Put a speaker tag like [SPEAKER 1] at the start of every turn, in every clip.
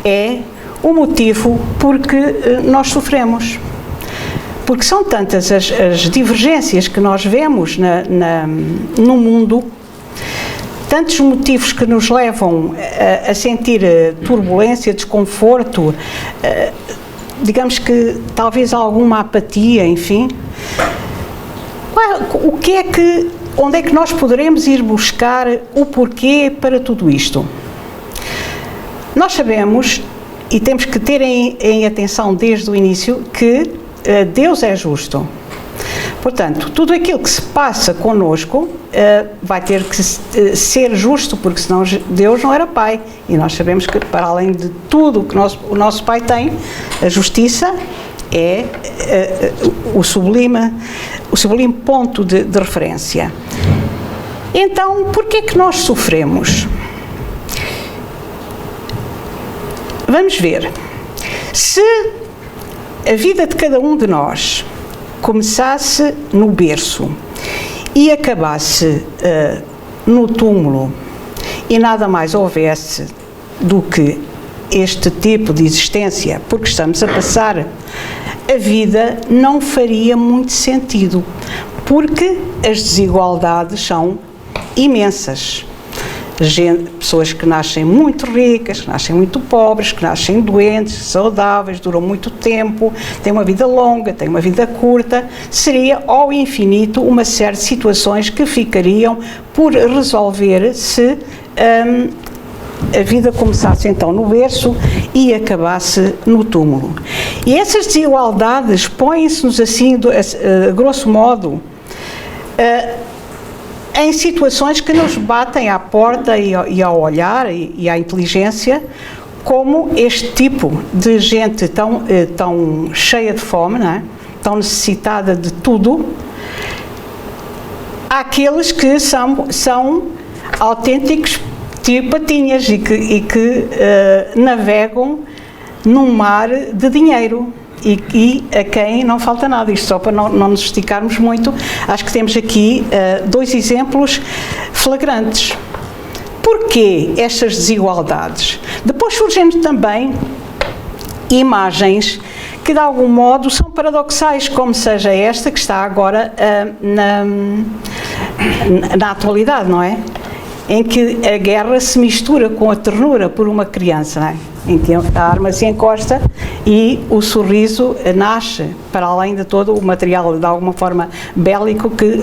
[SPEAKER 1] é o motivo porque nós sofremos. Porque são tantas as divergências que nós vemos no mundo, tantos motivos que nos levam a sentir turbulência, desconforto, digamos que talvez alguma apatia, enfim. Onde é que nós poderemos ir buscar o porquê para tudo isto? Nós sabemos, e temos que ter em atenção desde o início, que Deus é justo. Portanto, tudo aquilo que se passa connosco vai ter que ser justo, porque senão Deus não era Pai. E nós sabemos que, para além de tudo que o nosso Pai tem, a justiça é o sublime ponto de referência. Então, porquê que nós sofremos? Vamos ver. Se a vida de cada um de nós começasse no berço e acabasse no túmulo e nada mais houvesse do que este tipo de existência, porque estamos a passar, a vida não faria muito sentido, porque as desigualdades são imensas. Pessoas que nascem muito ricas, que nascem muito pobres, que nascem doentes, saudáveis, duram muito tempo, têm uma vida longa, têm uma vida curta, seria ao infinito uma série de situações que ficariam por resolver se a vida começasse então no berço e acabasse no túmulo. E essas desigualdades põem-se-nos assim, grosso modo, em situações que nos batem à porta e ao olhar e à inteligência, como este tipo de gente tão cheia de fome, não é? Tão necessitada de tudo, àqueles que são autênticos patinhas e que navegam num mar de dinheiro. E a quem não falta nada, isto só para não nos esticarmos muito, acho que temos aqui dois exemplos flagrantes. Porquê estas desigualdades? Depois surgem também imagens que de algum modo são paradoxais, como seja esta que está agora na atualidade, não é? Em que a guerra se mistura com a ternura por uma criança, não é? Em que a arma se encosta e o sorriso nasce, para além de todo o material, de alguma forma, bélico que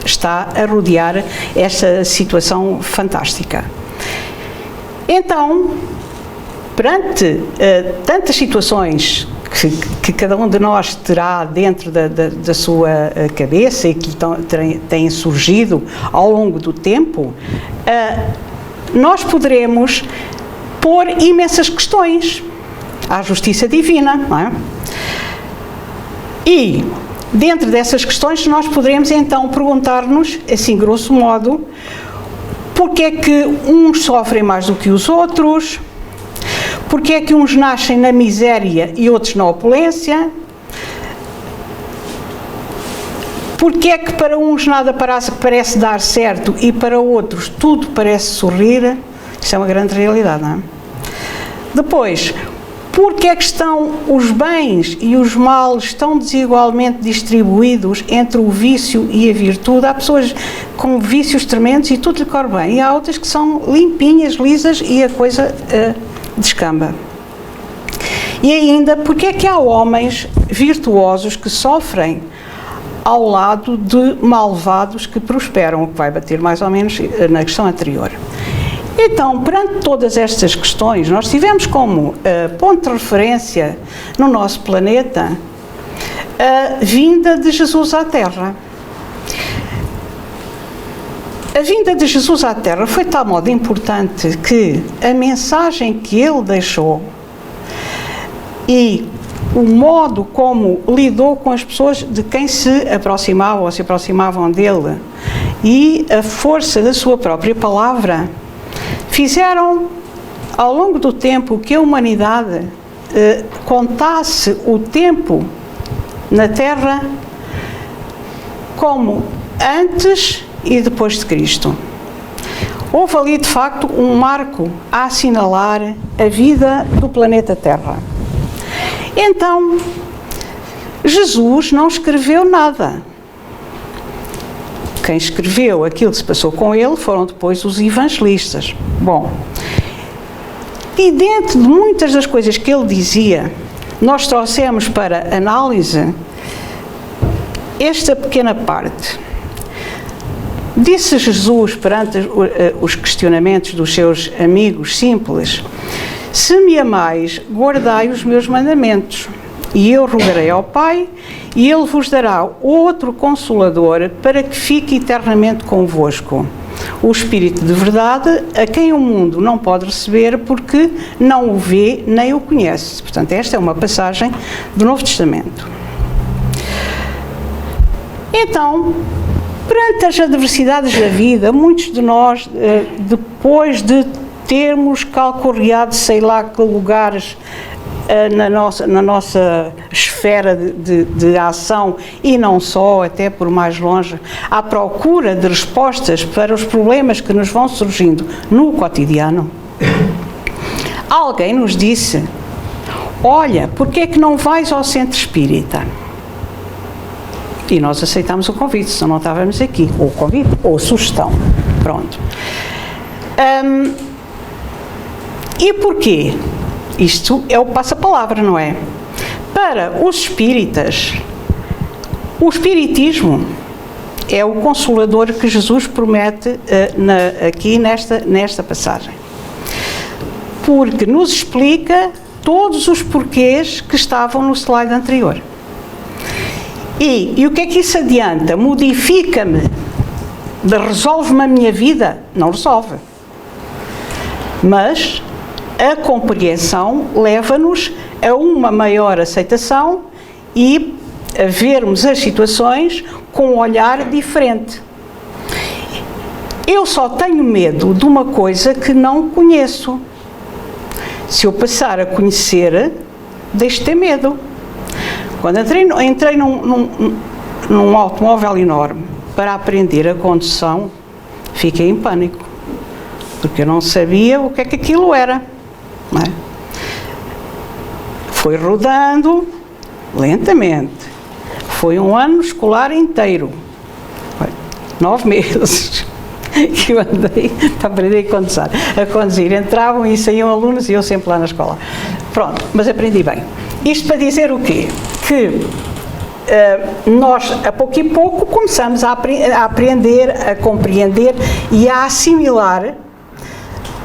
[SPEAKER 1] está a rodear esta situação fantástica. Então, perante tantas situações que cada um de nós terá dentro da sua cabeça e que têm surgido ao longo do tempo, nós poderemos pôr imensas questões à justiça divina, não é? E, dentro dessas questões, nós poderemos então perguntar-nos, assim grosso modo, porque é que uns sofrem mais do que os outros, porque é que uns nascem na miséria e outros na opulência, porque é que para uns nada parece dar certo e para outros tudo parece sorrir. Isso é uma grande realidade, não é? Depois, porque é que estão os bens e os males tão desigualmente distribuídos entre o vício e a virtude? Há pessoas com vícios tremendos e tudo lhe corre bem, e há outras que são limpinhas, lisas e a coisa descamba. E ainda, porque é que há homens virtuosos que sofrem ao lado de malvados que prosperam, o que vai bater mais ou menos na questão anterior. Então, perante todas estas questões, nós tivemos como ponto de referência no nosso planeta a vinda de Jesus à Terra. A vinda de Jesus à Terra foi de tal modo importante que a mensagem que ele deixou e o modo como lidou com as pessoas de quem se aproximavam ou se aproximavam dele e a força da sua própria palavra fizeram, ao longo do tempo, que a humanidade contasse o tempo na Terra como antes e depois de Cristo. Houve ali, de facto, um marco a assinalar a vida do planeta Terra. Então, Jesus não escreveu nada. Quem escreveu aquilo que se passou com ele foram depois os evangelistas. Bom, e dentro de muitas das coisas que ele dizia, nós trouxemos para análise esta pequena parte. Disse Jesus perante os questionamentos dos seus amigos simples: se me amais, guardai os meus mandamentos, e eu rogarei ao Pai, e Ele vos dará outro Consolador para que fique eternamente convosco, o Espírito de verdade, a quem o mundo não pode receber porque não o vê nem o conhece. Portanto, esta é uma passagem do Novo Testamento. Então, perante as adversidades da vida, muitos de nós, depois de termos calcorreado sei lá que lugares na nossa esfera de ação e não só, até por mais longe, à procura de respostas para os problemas que nos vão surgindo no cotidiano, alguém nos disse: olha, porque é que não vais ao centro espírita? E nós aceitámos o convite, senão não estávamos aqui. Ou o convite, ou a sugestão. Pronto. E porquê? Isto é o passa-palavra, não é? Para os espíritas, o espiritismo é o consolador que Jesus promete aqui nesta passagem. Porque nos explica todos os porquês que estavam no slide anterior. E o que é que isso adianta? Modifica-me? Resolve-me a minha vida? Não resolve. Mas a compreensão leva-nos a uma maior aceitação e a vermos as situações com um olhar diferente. Eu só tenho medo de uma coisa que não conheço. Se eu passar a conhecer, deixo de ter medo. Quando entrei num automóvel enorme para aprender a condução, fiquei em pânico, porque eu não sabia o que é que aquilo era. Não é? Foi rodando lentamente. Foi um ano escolar inteiro. 9 meses que eu andei para aprender a conduzir. Entravam e saíam alunos e eu sempre lá na escola. Pronto, mas aprendi bem. Isto para dizer o quê? Que nós, a pouco e pouco, começamos a aprender, a compreender e a assimilar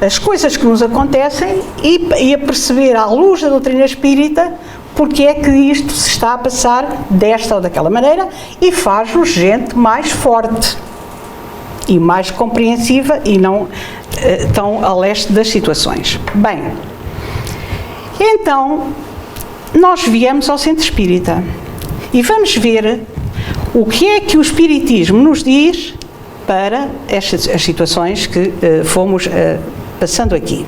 [SPEAKER 1] as coisas que nos acontecem e a perceber, à luz da doutrina espírita, porque é que isto se está a passar desta ou daquela maneira, e faz-nos gente mais forte e mais compreensiva e não tão a leste das situações. Bem, então nós viemos ao centro espírita e vamos ver o que é que o espiritismo nos diz para estas as situações que fomos passando aqui.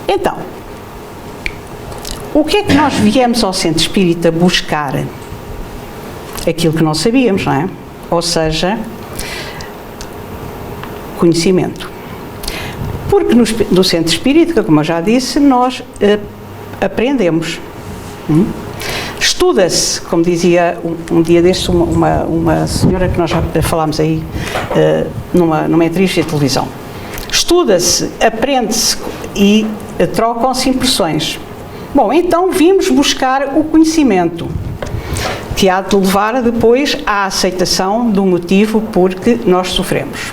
[SPEAKER 1] Então, o que é que nós viemos ao centro espírita buscar? Aquilo que não sabíamos, não é? Ou seja, conhecimento. Porque no centro espírita, como eu já disse, nós aprendemos. Estuda-se, como dizia um dia destes uma senhora que nós já falámos aí numa entrevista de televisão. Estuda-se, aprende-se e trocam-se impressões. Bom, então vimos buscar o conhecimento, que há de levar depois à aceitação do motivo por que nós sofremos.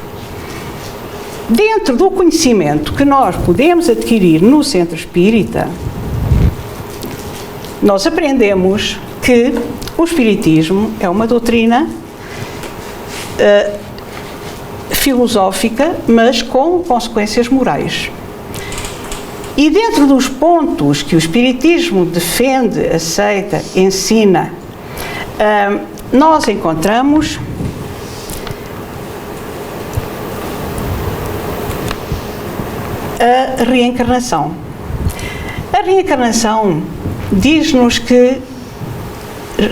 [SPEAKER 1] Dentro do conhecimento que nós podemos adquirir no centro espírita, nós aprendemos que o espiritismo é uma doutrina filosófica, mas com consequências morais. E dentro dos pontos que o espiritismo defende, aceita, ensina, nós encontramos a reencarnação. A reencarnação diz-nos que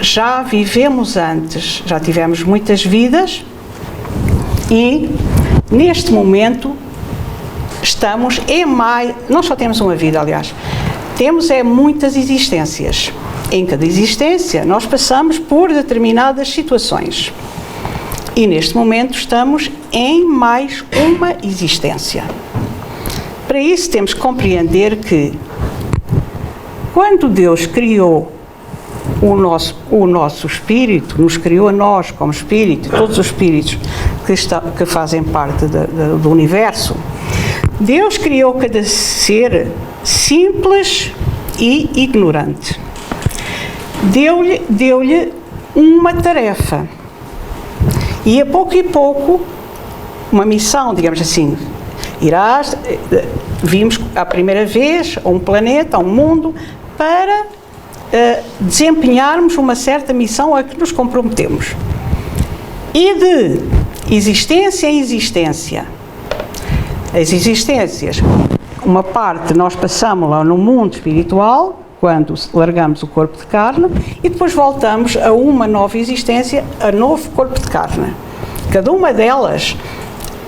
[SPEAKER 1] já vivemos antes, já tivemos muitas vidas e neste momento estamos em mais... Nós só temos uma vida, aliás. Temos muitas existências. Em cada existência, nós passamos por determinadas situações. E neste momento estamos em mais uma existência. Para isso temos que compreender que quando Deus criou o nosso espírito, nos criou a nós como espírito, todos os espíritos que fazem parte do universo, Deus criou cada ser simples e ignorante. Deu-lhe uma tarefa. E a pouco e pouco, uma missão, digamos assim, vimos a primeira vez a um planeta, a um mundo, para desempenharmos uma certa missão a que nos comprometemos. E de existência em existência, as existências, uma parte nós passamos lá no mundo espiritual, quando largamos o corpo de carne, e depois voltamos a uma nova existência, a novo corpo de carne. Cada uma delas,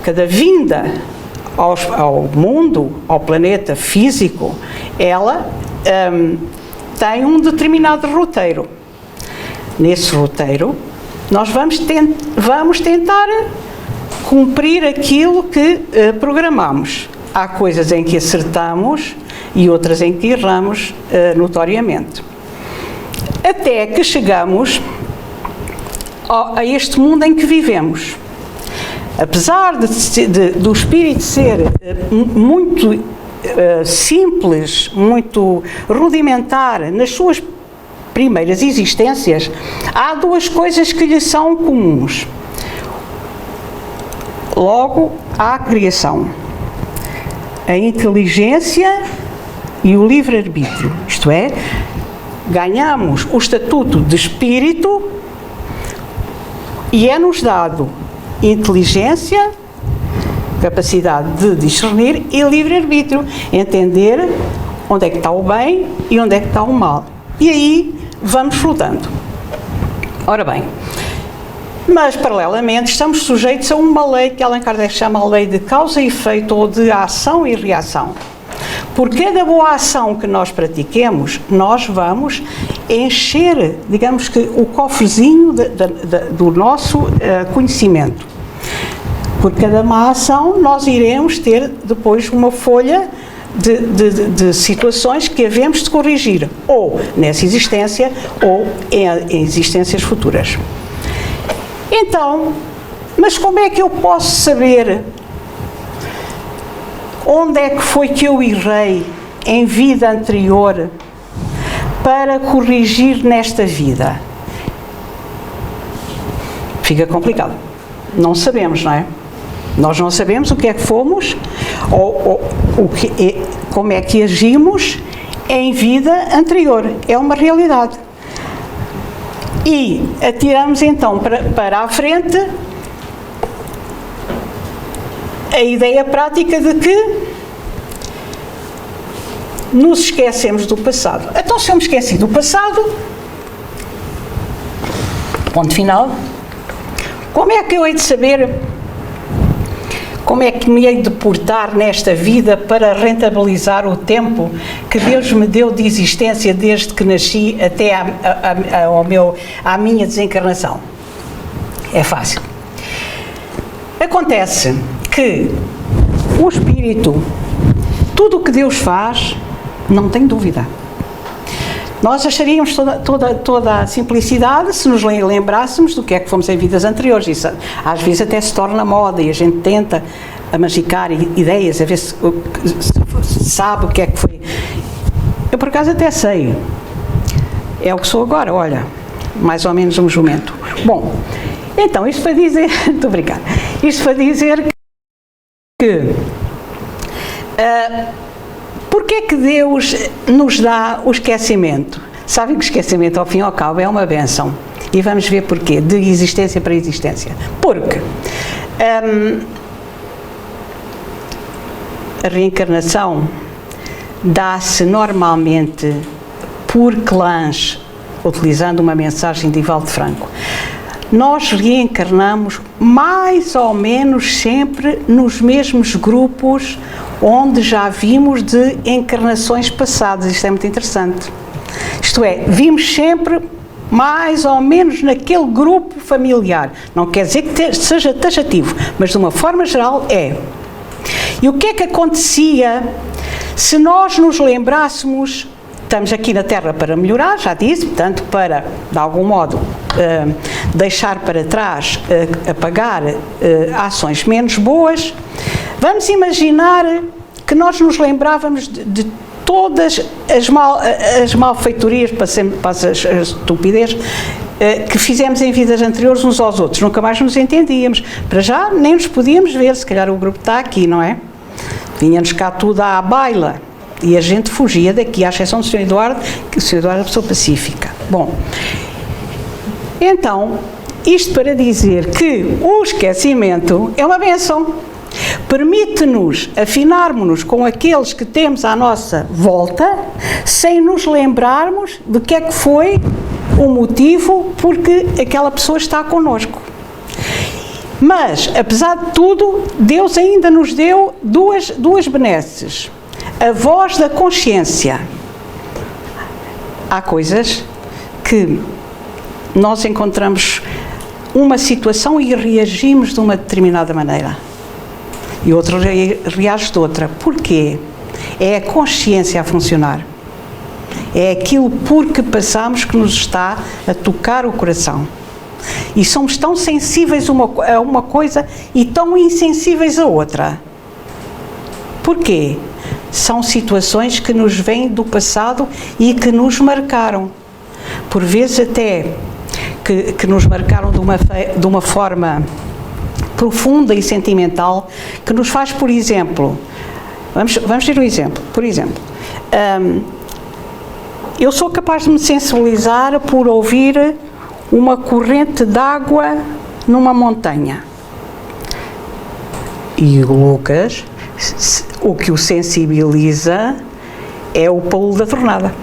[SPEAKER 1] cada vinda ao mundo, ao planeta físico, ela tem um determinado roteiro. Nesse roteiro, nós vamos tentar cumprir aquilo que programamos. Há coisas em que acertamos e outras em que erramos notoriamente. Até que chegamos a este mundo em que vivemos. Apesar do espírito ser muito simples, muito rudimentar nas suas primeiras existências, há duas coisas que lhe são comuns. Logo, há a criação, a inteligência e o livre-arbítrio, isto é, ganhamos o estatuto de espírito e é-nos dado inteligência, capacidade de discernir e livre-arbítrio, entender onde é que está o bem e onde é que está o mal. E aí vamos flutando. Ora bem, mas paralelamente estamos sujeitos a uma lei que Allan Kardec chama a lei de causa e efeito ou de ação e reação. Por cada boa ação que nós pratiquemos, nós vamos encher, digamos que, o cofrezinho do nosso conhecimento. Por cada má ação, nós iremos ter depois uma folha de situações que havemos de corrigir, ou nessa existência, ou em existências futuras. Então, mas como é que eu posso saber onde é que foi que eu errei em vida anterior para corrigir nesta vida? Fica complicado. Não sabemos, não é? Nós não sabemos o que é que fomos, como é que agimos em vida anterior. É uma realidade. E atiramos então para a frente a ideia prática de que nos esquecemos do passado. Então, se eu me esqueci do passado, ponto final, como é que eu hei de saber como é que me hei de portar nesta vida para rentabilizar o tempo que Deus me deu de existência desde que nasci até à minha desencarnação? É fácil. Acontece que o espírito, tudo o que Deus faz, não tem dúvida. Nós acharíamos toda a simplicidade se nos lembrássemos do que é que fomos em vidas anteriores. Isso às vezes até se torna moda e a gente tenta magicar ideias, a ver se sabe o que é que foi. Eu por acaso até sei. É o que sou agora, olha, mais ou menos um jumento. Bom, então isto para dizer, muito obrigada, isto para dizer que porque é que Deus nos dá o esquecimento? Sabem que o esquecimento, ao fim e ao cabo, é uma bênção. E vamos ver porquê, de existência para existência. Porque a reencarnação dá-se normalmente por clãs, utilizando uma mensagem de Divaldo Franco. nós reencarnamos mais ou menos sempre nos mesmos grupos onde já vimos de encarnações passadas. Isto é muito interessante. Isto é, vimos sempre mais ou menos naquele grupo familiar. Não quer dizer que seja taxativo, mas de uma forma geral é. E o que é que acontecia se nós nos lembrássemos, estamos aqui na Terra para melhorar, já disse, portanto, para, de algum modo, deixar para trás, apagar ações menos boas. Vamos imaginar que nós nos lembrávamos de todas as malfeitorias, para as estupidez, que fizemos em vidas anteriores uns aos outros. Nunca mais nos entendíamos. Para já, nem nos podíamos ver, se calhar o grupo está aqui, não é? Vinha-nos cá tudo à baila. E a gente fugia daqui, à exceção do Sr. Eduardo, que o Sr. Eduardo é uma pessoa pacífica. Bom, então, isto para dizer que o esquecimento é uma bênção. Permite-nos afinarmos-nos com aqueles que temos à nossa volta, sem nos lembrarmos do que é que foi o motivo porque aquela pessoa está connosco. Mas, apesar de tudo, Deus ainda nos deu duas benesses. A voz da consciência. Há coisas que nós encontramos uma situação e reagimos de uma determinada maneira. E outro reage de outra. Porquê? É a consciência a funcionar. É aquilo por que passamos que nos está a tocar o coração. E somos tão sensíveis a uma coisa e tão insensíveis a outra. Porquê? São situações que nos vêm do passado e que nos marcaram. Por vezes até que nos marcaram de uma forma profunda e sentimental, que nos faz, por exemplo, vamos ter um exemplo, por exemplo, eu sou capaz de me sensibilizar por ouvir uma corrente de água numa montanha. E o Lucas, o que o sensibiliza é o Paulo da Tornada.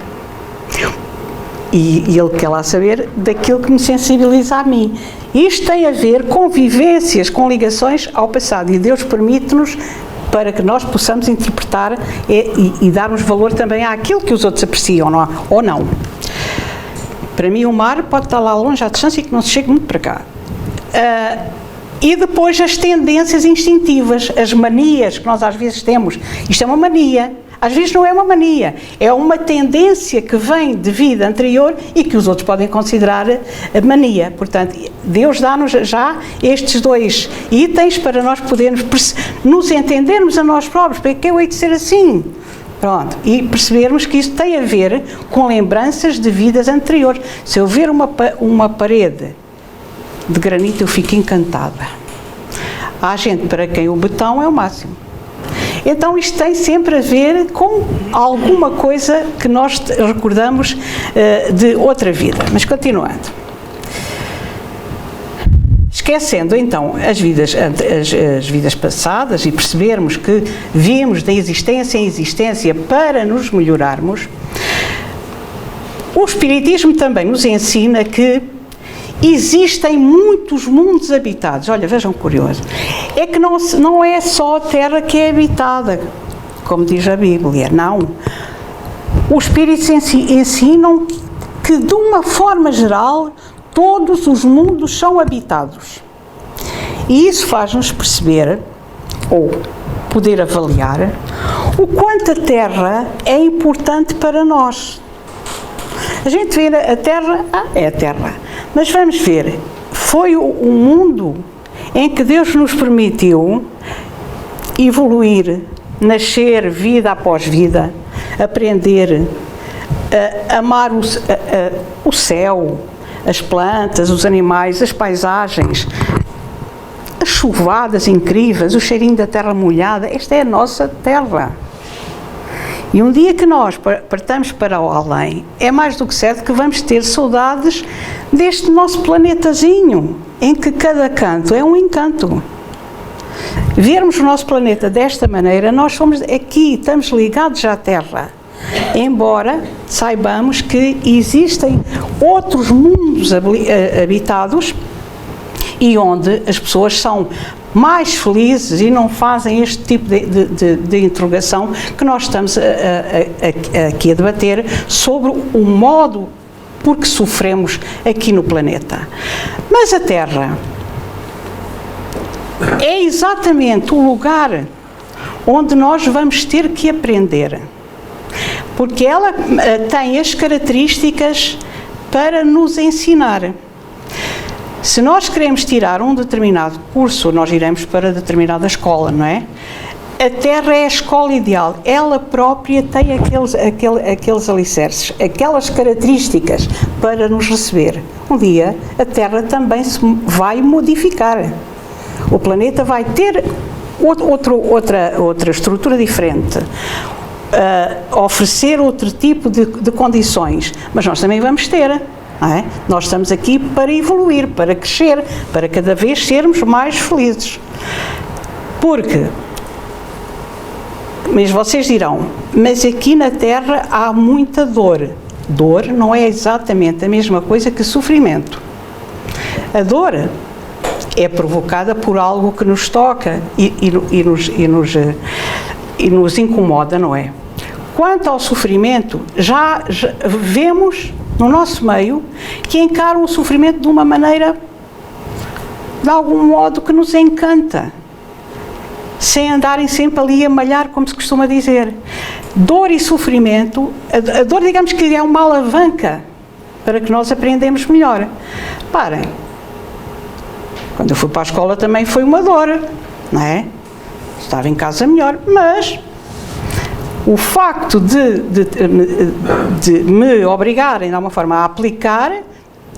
[SPEAKER 1] E ele quer lá saber daquilo que me sensibiliza a mim. Isto tem a ver com vivências, com ligações ao passado. E Deus permite-nos para que nós possamos interpretar e darmos valor também àquilo que os outros apreciam, não é? Ou não. Para mim o mar pode estar lá longe à distância e que não se chegue muito para cá. E depois as tendências instintivas, as manias que nós às vezes temos. Isto é uma mania. Às vezes não é uma mania, é uma tendência que vem de vida anterior e que os outros podem considerar mania. Portanto, Deus dá-nos já estes dois itens para nós podermos nos entendermos a nós próprios. Para que eu hei de ser assim? Pronto. E percebermos que isso tem a ver com lembranças de vidas anteriores. Se eu ver uma parede de granito, eu fico encantada. Há gente para quem o betão é o máximo. Então isto tem sempre a ver com alguma coisa que nós recordamos de outra vida. Mas continuando. Esquecendo então as vidas passadas e percebermos que viemos da existência em existência para nos melhorarmos, o Espiritismo também nos ensina que existem muitos mundos habitados. Olha, vejam curioso. É que não é só a Terra que é habitada, como diz a Bíblia, não. Os Espíritos ensinam que, de uma forma geral, todos os mundos são habitados. E isso faz-nos perceber, ou poder avaliar, o quanto a Terra é importante para nós. A gente vê a Terra, é a Terra. Mas vamos ver, foi um mundo em que Deus nos permitiu evoluir, nascer vida após vida, aprender a amar o céu, as plantas, os animais, as paisagens, as chuvadas incríveis, o cheirinho da terra molhada. Esta é a nossa terra. E um dia que nós partamos para o além, é mais do que certo que vamos ter saudades deste nosso planetazinho, em que cada canto é um encanto. Vermos o nosso planeta desta maneira, nós somos aqui, estamos ligados à Terra. Embora saibamos que existem outros mundos habitados e onde as pessoas são mais felizes e não fazem este tipo de interrogação que nós estamos aqui a debater sobre o modo por que sofremos aqui no planeta. Mas a Terra é exatamente o lugar onde nós vamos ter que aprender, porque ela tem as características para nos ensinar. Se nós queremos tirar um determinado curso, nós iremos para determinada escola, não é? A Terra é a escola ideal. Ela própria tem aqueles alicerces, aquelas características para nos receber. Um dia, a Terra também se vai modificar. O planeta vai ter outra estrutura diferente, oferecer outro tipo de condições, mas nós também vamos ter. Não é? Nós estamos aqui para evoluir, para crescer, para cada vez sermos mais felizes. Porque, mas vocês dirão, mas aqui na Terra há muita dor. Dor não é exatamente a mesma coisa que sofrimento. A dor é provocada por algo que nos toca e nos incomoda, não é? Quanto ao sofrimento, já vemos no nosso meio que encaram o sofrimento de uma maneira, de algum modo, que nos encanta, sem andarem sempre ali a malhar, como se costuma dizer. Dor e sofrimento, a dor, digamos que é uma alavanca para que nós aprendemos melhor. Parem, quando eu fui para a escola também foi uma dor, não é? Estava em casa melhor, mas o facto de me obrigarem, de alguma forma, a aplicar,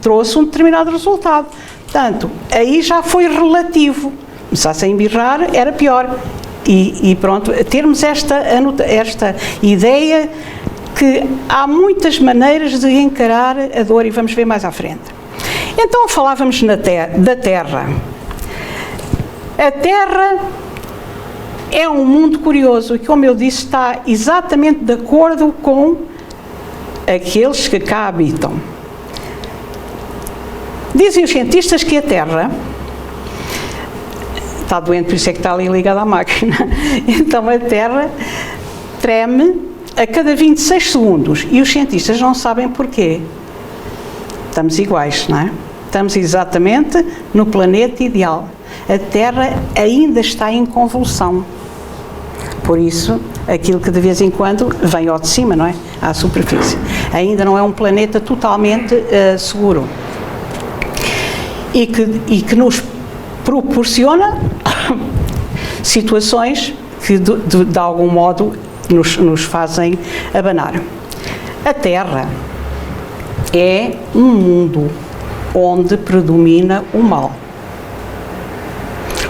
[SPEAKER 1] trouxe um determinado resultado. Portanto, aí já foi relativo. Começasse a embirrar, era pior. E pronto, termos esta ideia que há muitas maneiras de encarar a dor, e vamos ver mais à frente. Então, falávamos da Terra. A Terra é um mundo curioso e, como eu disse, está exatamente de acordo com aqueles que cá habitam. Dizem os cientistas que a Terra está doente, por isso é que está ali ligada à máquina. Então a Terra treme a cada 26 segundos e os cientistas não sabem porquê. Estamos iguais, não é? Estamos exatamente no planeta ideal. A Terra ainda está em convulsão. Por isso, aquilo que de vez em quando vem ao de cima, não é? À superfície. Ainda não é um planeta totalmente seguro. E que nos proporciona situações que de algum modo nos fazem abanar. A Terra é um mundo onde predomina o mal.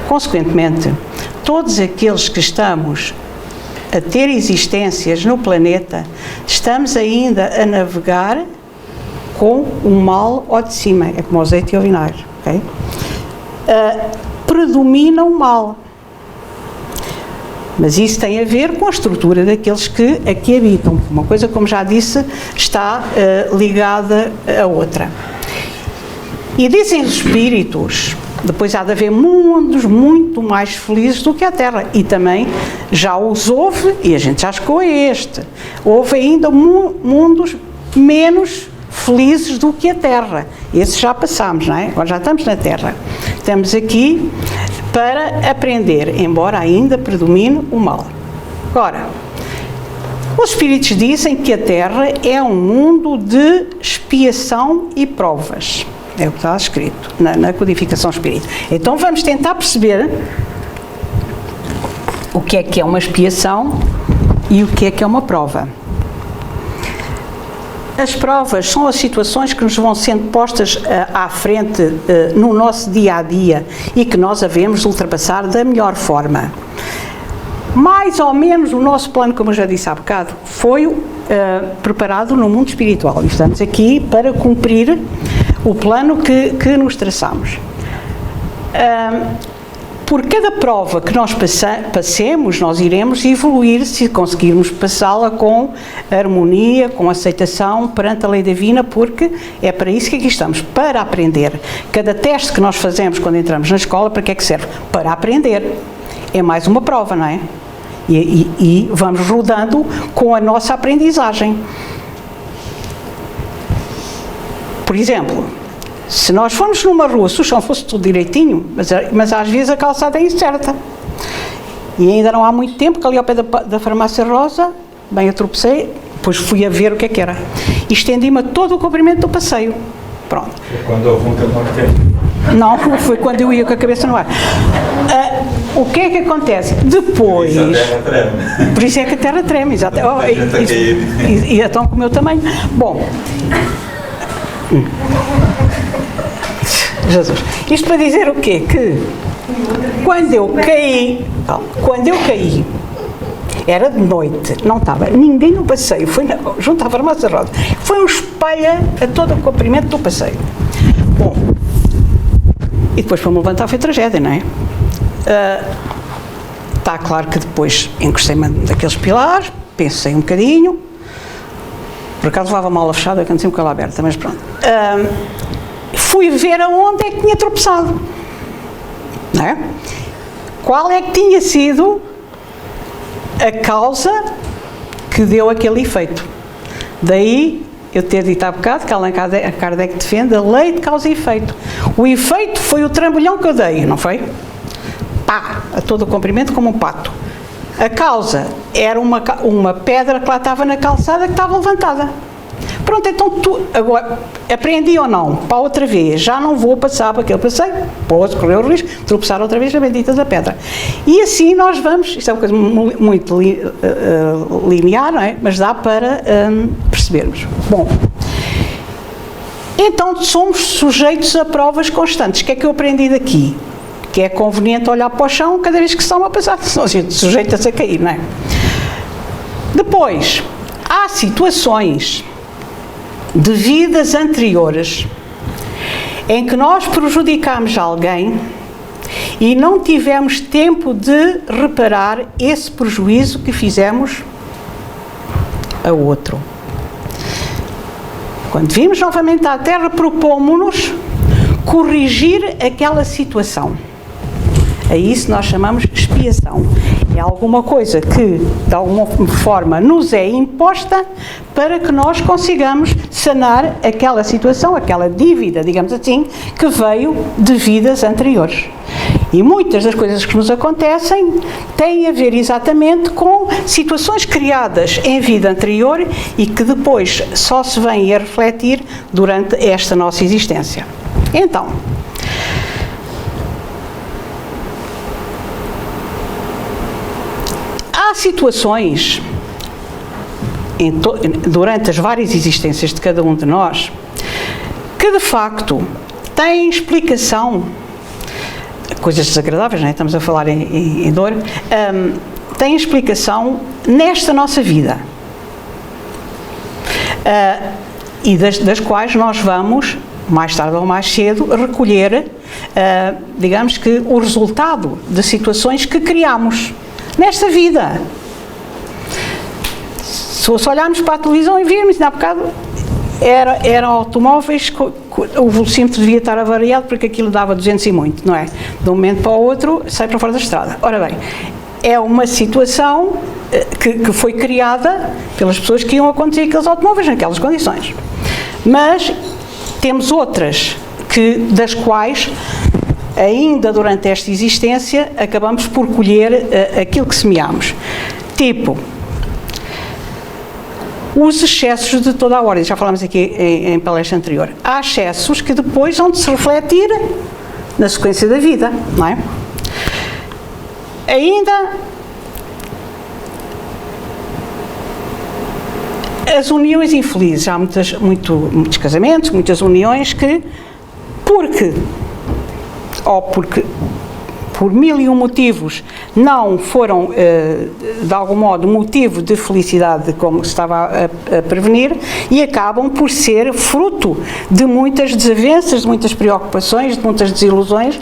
[SPEAKER 1] Consequentemente, todos aqueles que estamos a ter existências no planeta, estamos ainda a navegar com o mal ao de cima, é como o azeite e o vinagre, ok? Predomina o mal. Mas isso tem a ver com a estrutura daqueles que aqui habitam. Uma coisa, como já disse, está ligada à outra. E dizem os espíritos, depois há de haver mundos muito mais felizes do que a Terra. E também já os houve, e a gente já chegou a este. Houve ainda mundos menos felizes do que a Terra. Esses já passámos, não é? Agora já estamos na Terra. Estamos aqui para aprender, embora ainda predomine o mal. Agora, os espíritos dizem que a Terra é um mundo de expiação e provas. É o que está escrito na codificação espírita. Então vamos tentar perceber o que é uma expiação e o que é uma prova. As provas são as situações que nos vão sendo postas à frente no nosso dia-a-dia e que nós havemos de ultrapassar da melhor forma. Mais ou menos o nosso plano, como eu já disse há bocado, foi preparado no mundo espiritual. Estamos aqui para cumprir o plano que nos traçamos. por cada prova que nós passemos, nós iremos evoluir se conseguirmos passá-la com harmonia, com aceitação perante a lei divina, porque é para isso que aqui estamos, para aprender. Cada teste que nós fazemos quando entramos na escola, para que é que serve? Para aprender. É mais uma prova, não é? E vamos rodando com a nossa aprendizagem. Por exemplo, se nós formos numa rua, se o chão fosse tudo direitinho, mas às vezes a calçada é incerta. E ainda não há muito tempo que ali ao pé da farmácia Rosa, bem, eu tropecei, depois fui a ver o que é que era. E estendi-me a todo o comprimento do passeio. Pronto.
[SPEAKER 2] Foi quando houve um temor.
[SPEAKER 1] Não, foi quando eu ia com a cabeça no ar. O que é que acontece? Depois... Por isso é que a terra treme, exato. E então com o meu tamanho. Bom... Jesus. Isto para dizer o quê? Que quando eu caí, era de noite, não estava ninguém no passeio, foi junto à farmácia Rosa, foi um espalha a todo o comprimento do passeio. Bom, e depois para me levantar foi tragédia, não é? Está claro que depois encostei-me daqueles pilares, pensei um bocadinho, por acaso levava a mala fechada, que não sempre com ela aberta, mas pronto. Fui ver aonde é que tinha tropeçado, não é? Qual é que tinha sido a causa que deu aquele efeito. Daí eu ter dito há bocado que Allan Kardec defende a lei de causa e efeito. O efeito foi o trambolhão que eu dei, não foi? Pá, a todo o comprimento como um pato. A causa era uma pedra que lá estava na calçada que estava levantada. Pronto, então agora, aprendi ou não, para outra vez, já não vou passar para aquele passeio, posso correr o risco de tropeçar outra vez na bendita da pedra. E assim nós vamos, isto é uma coisa muito linear, não é? Mas dá para percebermos. Bom, então somos sujeitos a provas constantes. O que é que eu aprendi daqui? Que é conveniente olhar para o chão cada vez que estão a passar, senão a gente sujeita-se a cair, não é? Depois, há situações de vidas anteriores em que nós prejudicamos alguém e não tivemos tempo de reparar esse prejuízo que fizemos a outro. Quando vimos novamente à Terra, propomos-nos corrigir aquela situação. A isso nós chamamos expiação. É alguma coisa que, de alguma forma, nos é imposta para que nós consigamos sanar aquela situação, aquela dívida, digamos assim, que veio de vidas anteriores. E muitas das coisas que nos acontecem têm a ver exatamente com situações criadas em vida anterior e que depois só se vêm a refletir durante esta nossa existência. Então, há situações, durante as várias existências de cada um de nós, que de facto têm explicação, coisas desagradáveis, não é? Estamos a falar em dor, têm explicação nesta nossa vida. E das quais nós vamos, mais tarde ou mais cedo, recolher, digamos que, o resultado de situações que criamos nesta vida. Se olharmos para a televisão e virmos, há bocado, eram automóveis, o velocímetro devia estar avariado porque aquilo dava 200 e muito, não é? De um momento para o outro, sai para fora da estrada. Ora bem, é uma situação que foi criada pelas pessoas que iam a conduzir aqueles automóveis naquelas condições. Mas temos outras, das quais, ainda durante esta existência, acabamos por colher aquilo que semeamos. Tipo, os excessos de toda a ordem, já falámos aqui em palestra anterior. Há excessos que depois vão se refletir na sequência da vida, não é? Ainda as uniões infelizes, há muitos casamentos, muitas uniões que, porque por mil e um motivos não foram, de algum modo, motivo de felicidade, como se estava a prevenir, e acabam por ser fruto de muitas desavenças, de muitas preocupações, de muitas desilusões,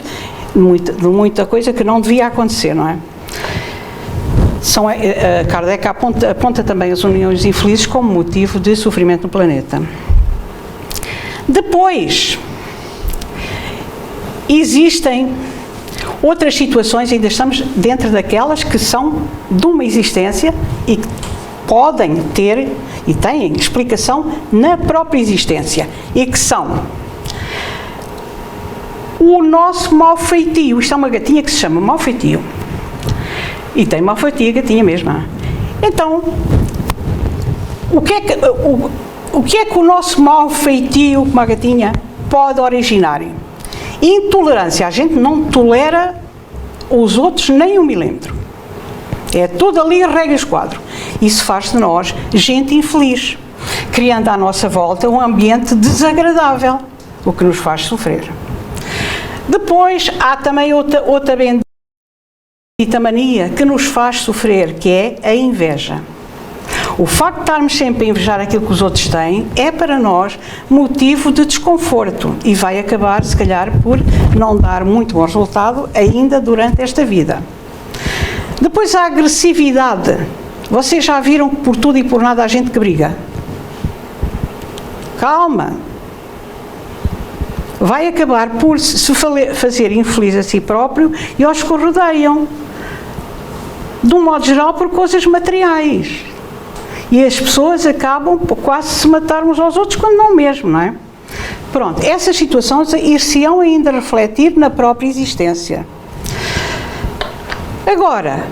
[SPEAKER 1] de muita coisa que não devia acontecer, não é? Kardec aponta também as uniões infelizes como motivo de sofrimento no planeta. Depois, existem outras situações, ainda estamos dentro daquelas que são de uma existência e que podem ter e têm explicação na própria existência, e que são o nosso mau feitio. Isto é uma gatinha que se chama mau feitio. E tem mau feitio a gatinha mesma. Então, o que é que o nosso mau feitio, como a gatinha, pode originar? Intolerância. A gente não tolera os outros nem um milímetro. É tudo ali regra e esquadro. Isso faz de nós gente infeliz, criando à nossa volta um ambiente desagradável, o que nos faz sofrer. Depois, há também outra bendita mania que nos faz sofrer, que é a inveja. O facto de estarmos sempre a invejar aquilo que os outros têm é para nós motivo de desconforto e vai acabar, se calhar, por não dar muito bom resultado ainda durante esta vida. Depois a agressividade. Vocês já viram que por tudo e por nada há gente que briga? Calma. Vai acabar por se fazer infeliz a si próprio e aos que o rodeiam. De um modo geral, por coisas materiais. E as pessoas acabam por quase se matar uns aos outros, quando não mesmo, não é? Pronto, essas situações ir-se-ão ainda refletir na própria existência. Agora,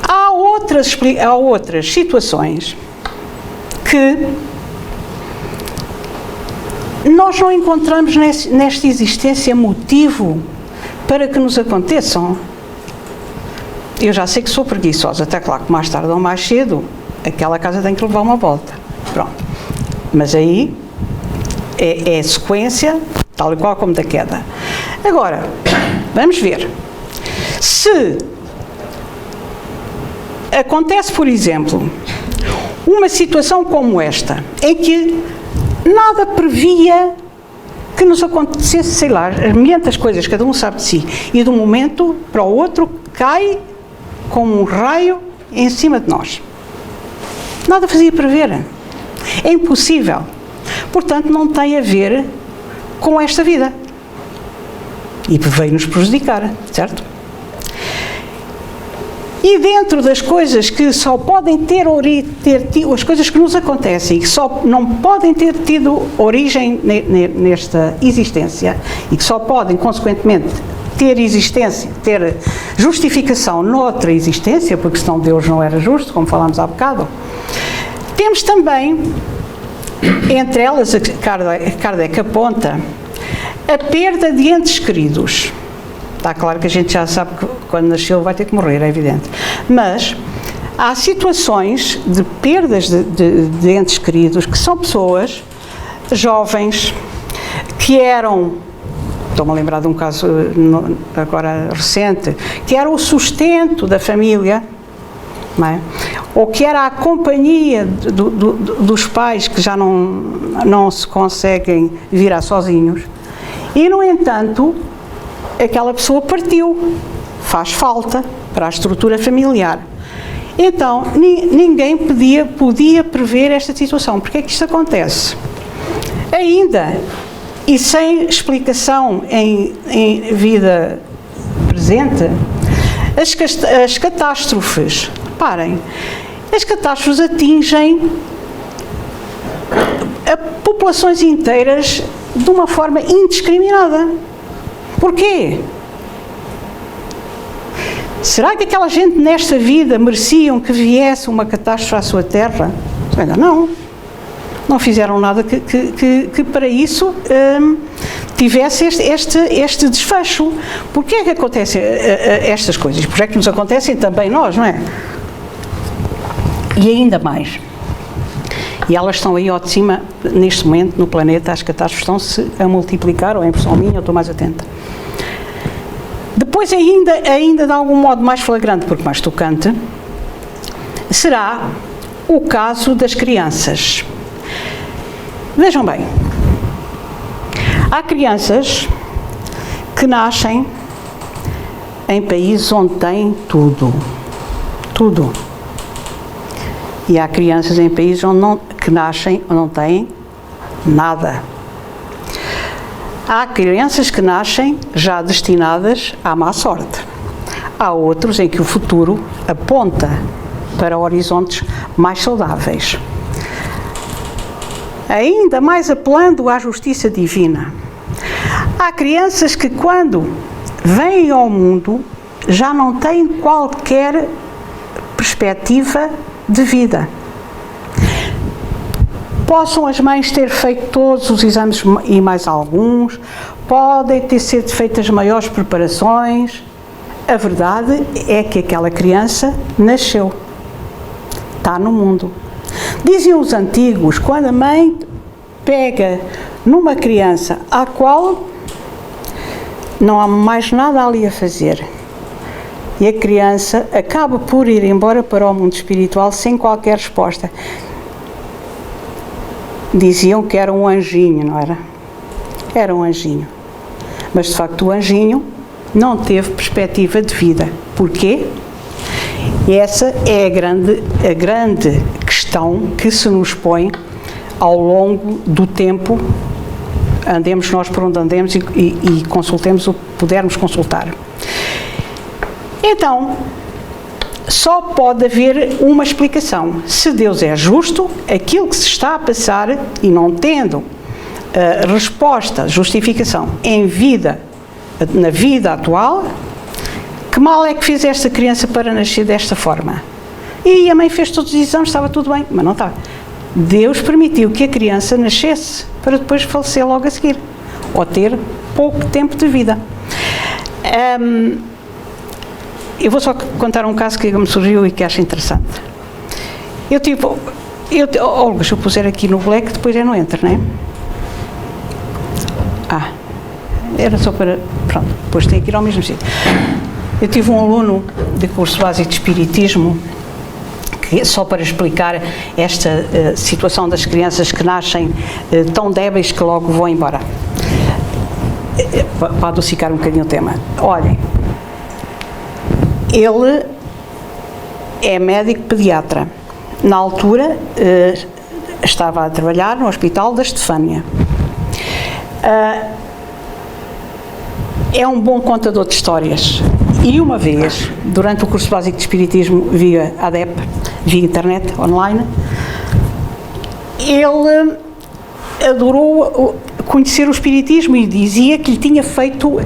[SPEAKER 1] há outras situações que nós não encontramos nesta existência motivo para que nos aconteçam. Eu já sei que sou preguiçosa, até claro que mais tarde ou mais cedo aquela casa tem que levar uma volta. Pronto. Mas aí é sequência, tal e qual como da queda. Agora, vamos ver. Se acontece, por exemplo, uma situação como esta, em que nada previa que nos acontecesse, sei lá, as coisas, cada um sabe de si, e de um momento para o outro cai como um raio em cima de nós. Nada fazia prever. É impossível. Portanto, não tem a ver com esta vida. E veio nos prejudicar, certo? E dentro das coisas que só podem ter as coisas que nos acontecem, que só não podem ter tido origem nesta existência e que só podem, consequentemente, ter existência, ter justificação noutra existência, porque senão Deus não era justo, como falámos há bocado, temos também, entre elas, Kardec aponta, a perda de entes queridos. Está claro que a gente já sabe que quando nasceu vai ter que morrer, é evidente. Mas há situações de perdas de entes queridos que são pessoas jovens que eram, estou-me a lembrar de um caso agora recente, que era o sustento da família, não é? Ou que era a companhia dos pais que já não se conseguem virar sozinhos. E, no entanto, aquela pessoa partiu, faz falta para a estrutura familiar. Então, ninguém podia prever esta situação. Porque é que isto acontece? Ainda, e sem explicação em vida presente, as catástrofes, reparem, as catástrofes atingem populações inteiras de uma forma indiscriminada. Porquê? Será que aquela gente nesta vida mereciam que viesse uma catástrofe à sua terra? Ainda não. Não fizeram nada que para isso tivesse este desfecho. Porquê é que acontecem estas coisas? Porque é que nos acontecem também nós, não é? E ainda mais. E elas estão aí ao de cima, neste momento, no planeta, as catástrofes estão-se a multiplicar, ou é impressão minha, eu estou mais atenta. Depois, ainda de algum modo mais flagrante, porque mais tocante, será o caso das crianças. Vejam bem, há crianças que nascem em países onde tem tudo. Tudo. E há crianças em países que nascem onde não têm nada. Há crianças que nascem já destinadas à má sorte. Há outros em que o futuro aponta para horizontes mais saudáveis. Ainda mais apelando à justiça divina. Há crianças que, quando vêm ao mundo, já não têm qualquer perspectiva de vida. Possam as mães ter feito todos os exames e mais alguns, podem ter sido feitas maiores preparações. A verdade é que aquela criança nasceu, está no mundo. Diziam os antigos, quando a mãe pega numa criança à qual não há mais nada ali a fazer, e a criança acaba por ir embora para o mundo espiritual sem qualquer resposta. Diziam que era um anjinho, não era? Era um anjinho. Mas, de facto, o anjinho não teve perspectiva de vida. Porquê? E essa é a grande questão que se nos põe ao longo do tempo, andemos nós por onde andemos e consultemos o que pudermos consultar. Então, só pode haver uma explicação. Se Deus é justo, aquilo que se está a passar, e não tendo resposta, justificação na vida atual, que mal é que fez esta criança para nascer desta forma? E a mãe fez todos os exames, estava tudo bem, mas não estava. Deus permitiu que a criança nascesse para depois falecer logo a seguir, ou ter pouco tempo de vida. Eu vou só contar um caso que me surgiu e que acho interessante. Olga, se eu puser aqui no black, depois não entra, não é? Era só para... Pronto, depois tem que ir ao mesmo sítio. Eu tive um aluno de curso básico de Espiritismo, que, só para explicar esta situação das crianças que nascem tão débeis que logo vão embora. Para adocicar um bocadinho o tema. Olhem, ele é médico pediatra. Na altura, estava a trabalhar no Hospital da Estefânia. É um bom contador de histórias. E uma vez, durante o curso básico de Espiritismo via ADEP, via internet, online, ele adorou conhecer o Espiritismo e dizia que lhe tinha feito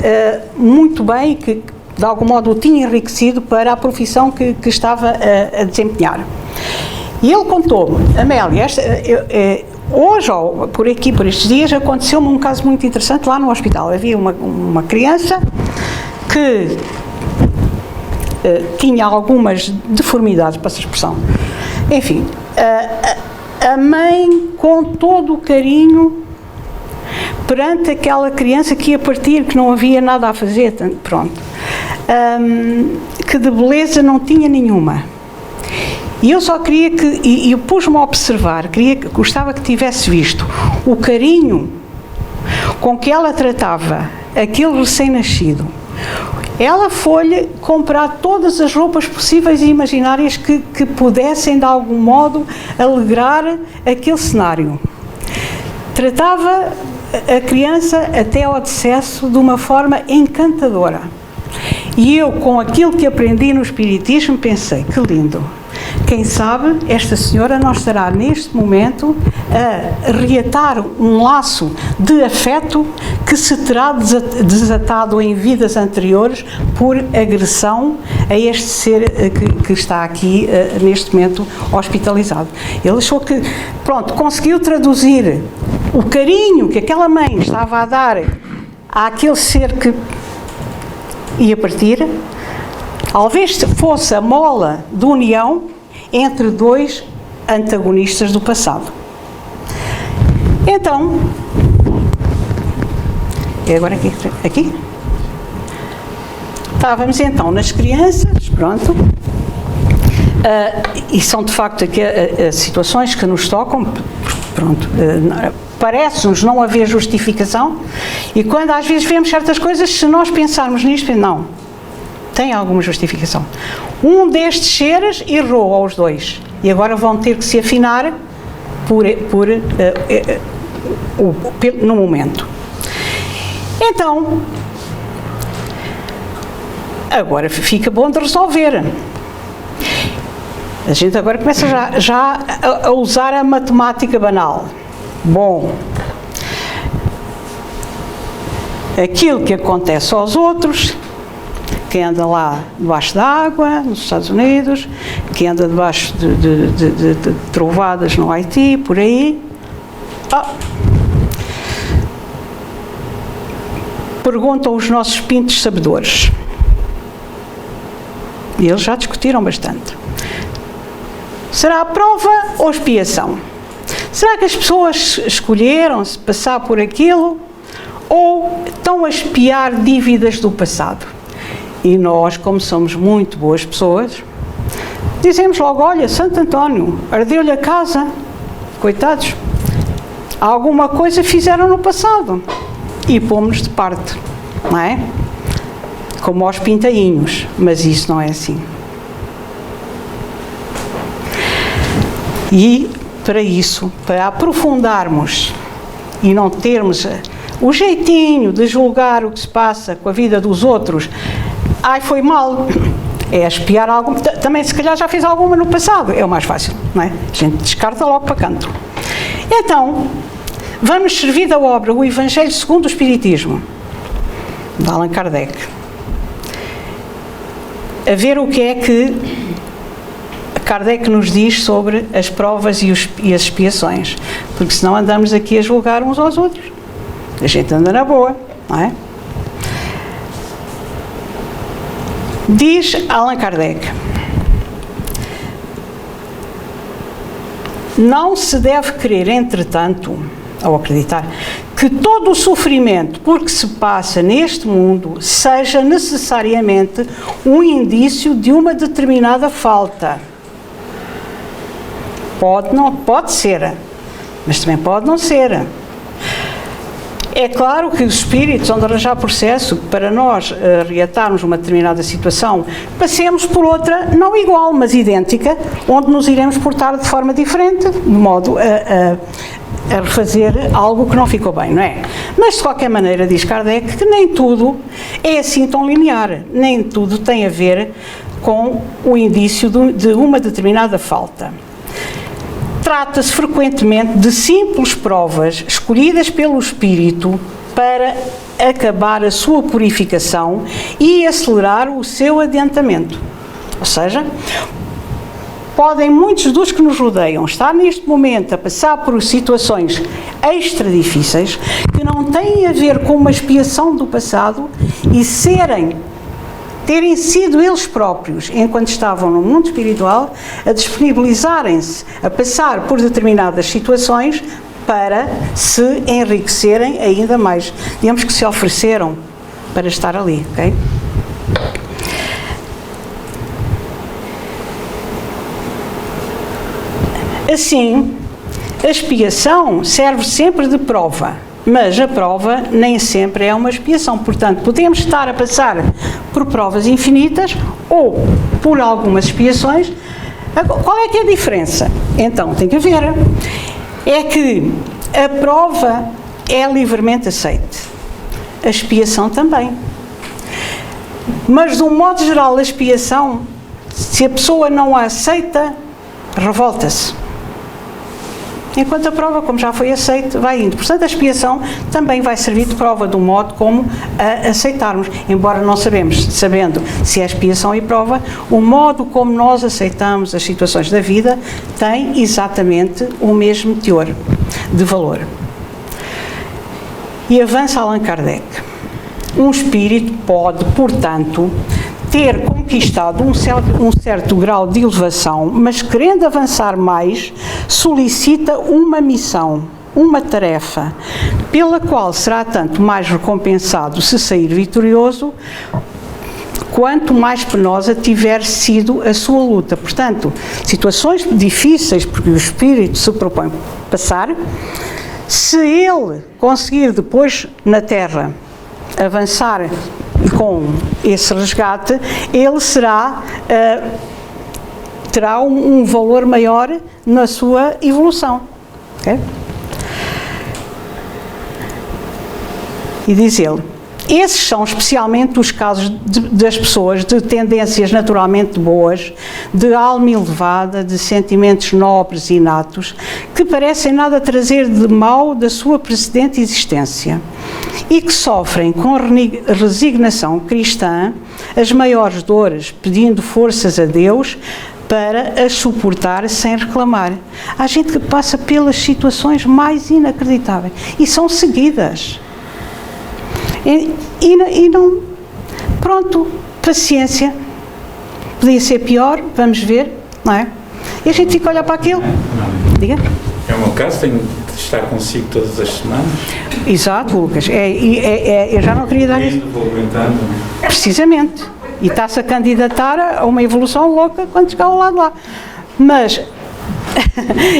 [SPEAKER 1] muito bem, que de algum modo o tinha enriquecido para a profissão que estava a desempenhar. E ele contou-me, Amélia, hoje, por aqui, por estes dias, aconteceu-me um caso muito interessante lá no hospital. Havia uma criança que tinha algumas deformidades, para essa expressão. Enfim, a mãe, com todo o carinho, perante aquela criança que ia partir, que não havia nada a fazer, pronto, que de beleza não tinha nenhuma. E eu só queria que, e eu pus-me a observar, gostava que tivesse visto o carinho com que ela tratava aquele recém-nascido. Ela foi-lhe comprar todas as roupas possíveis e imaginárias que pudessem, de algum modo, alegrar aquele cenário. Tratava a criança até ao decesso de uma forma encantadora. E eu, com aquilo que aprendi no Espiritismo, pensei, que lindo. Quem sabe esta senhora não estará neste momento a reatar um laço de afeto que se terá desatado em vidas anteriores por agressão a este ser que está aqui neste momento hospitalizado. Ele achou que, pronto, conseguiu traduzir o carinho que aquela mãe estava a dar àquele ser que ia partir, talvez fosse a mola de união entre dois antagonistas do passado. Então, e agora aqui? Estávamos então nas crianças, pronto, e são de facto aqui situações que nos tocam, pronto, parece-nos não haver justificação, e quando às vezes vemos certas coisas, se nós pensarmos nisto, não, tem alguma justificação. Um destes seres errou aos dois, e agora vão ter que se afinar no momento. Então, agora fica bom de resolver. A gente agora começa já a usar a matemática banal. Bom, aquilo que acontece aos outros, quem anda lá debaixo da água, nos Estados Unidos, quem anda debaixo de trovadas no Haiti, por aí. Perguntam os nossos pintos sabedores. E eles já discutiram bastante. Será a prova ou expiação? Será que as pessoas escolheram-se passar por aquilo ou estão a expiar dívidas do passado? E nós, como somos muito boas pessoas, dizemos logo, olha, Santo António, ardeu-lhe a casa, coitados, alguma coisa fizeram no passado e pomos-nos de parte, não é? Como aos pintainhos, mas isso não é assim. E para isso, para aprofundarmos e não termos o jeitinho de julgar o que se passa com a vida dos outros, ai, foi mal, é espiar algo, também se calhar já fez alguma no passado, é o mais fácil, não é? A gente descarta logo para canto. Então, vamos servir da obra o Evangelho segundo o Espiritismo, de Allan Kardec, a ver o que é que Kardec nos diz sobre as provas e as expiações, porque senão andamos aqui a julgar uns aos outros. A gente anda na boa, não é? Diz Allan Kardec: não se deve crer, entretanto, ou acreditar, que todo o sofrimento por que se passa neste mundo seja necessariamente um indício de uma determinada falta. Pode ser, mas também pode não ser. É claro que os espíritos vão arranjar processo para nós reatarmos uma determinada situação, passemos por outra não igual, mas idêntica, onde nos iremos portar de forma diferente, de modo a refazer algo que não ficou bem, não é? Mas, de qualquer maneira, diz Kardec que nem tudo é assim tão linear, nem tudo tem a ver com o indício de uma determinada falta. Trata-se frequentemente de simples provas escolhidas pelo espírito para acabar a sua purificação e acelerar o seu adiantamento. Ou seja, podem muitos dos que nos rodeiam estar neste momento a passar por situações extra difíceis que não têm a ver com uma expiação do passado e terem sido eles próprios, enquanto estavam no mundo espiritual, a disponibilizarem-se, a passar por determinadas situações para se enriquecerem ainda mais. Digamos que se ofereceram para estar ali, ok? Assim, a expiação serve sempre de prova. Mas a prova nem sempre é uma expiação. Portanto, podemos estar a passar por provas infinitas ou por algumas expiações. Qual é que é a diferença? Então, tem que ver. É que a prova é livremente aceite. A expiação também. Mas, de um modo geral, a expiação, se a pessoa não a aceita, revolta-se. Enquanto a prova, como já foi aceita, vai indo. Portanto, a expiação também vai servir de prova do modo como a aceitarmos. Embora não sabendo se é expiação e prova, o modo como nós aceitamos as situações da vida tem exatamente o mesmo teor de valor. E avança Allan Kardec. Um espírito pode, portanto, ter conquistado um certo grau de elevação, mas querendo avançar mais, solicita uma missão, uma tarefa, pela qual será tanto mais recompensado se sair vitorioso, quanto mais penosa tiver sido a sua luta. Portanto, situações difíceis, porque o espírito se propõe passar, Se ele conseguir depois na Terra avançar com esse resgate, ele terá um valor maior na sua evolução. Okay? E diz ele, esses são especialmente os casos das pessoas de tendências naturalmente boas, de alma elevada, de sentimentos nobres e inatos, que parecem nada trazer de mal da sua precedente existência e que sofrem com resignação cristã as maiores dores, pedindo forças a Deus para as suportar sem reclamar. Há gente que passa pelas situações mais inacreditáveis e são seguidas. E não, pronto, paciência, podia ser pior, vamos ver, não é? E a gente fica a olhar para aquilo. Diga.
[SPEAKER 2] É o meu caso, tenho de estar consigo todas as semanas.
[SPEAKER 1] Exato, Lucas, eu já não queria dar isso.
[SPEAKER 2] Vou aguentando.
[SPEAKER 1] Precisamente, e está-se a candidatar a uma evolução louca quando chegar ao lado lá. Mas,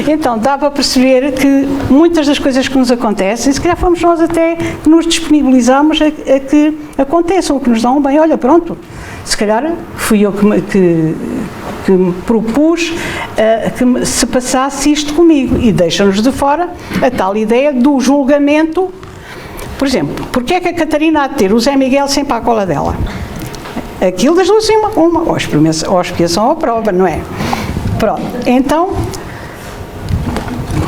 [SPEAKER 1] então, dá para perceber que muitas das coisas que nos acontecem, se calhar fomos nós até que nos disponibilizamos a que aconteçam, que nos dão um bem. Olha, pronto, se calhar fui eu que me propus que se passasse isto comigo e deixa-nos de fora a tal ideia do julgamento. Por exemplo, porque é que a Catarina há de ter o Zé Miguel sempre à cola dela? Aquilo das duas uma ou expiação ou prova, não é? Pronto, então,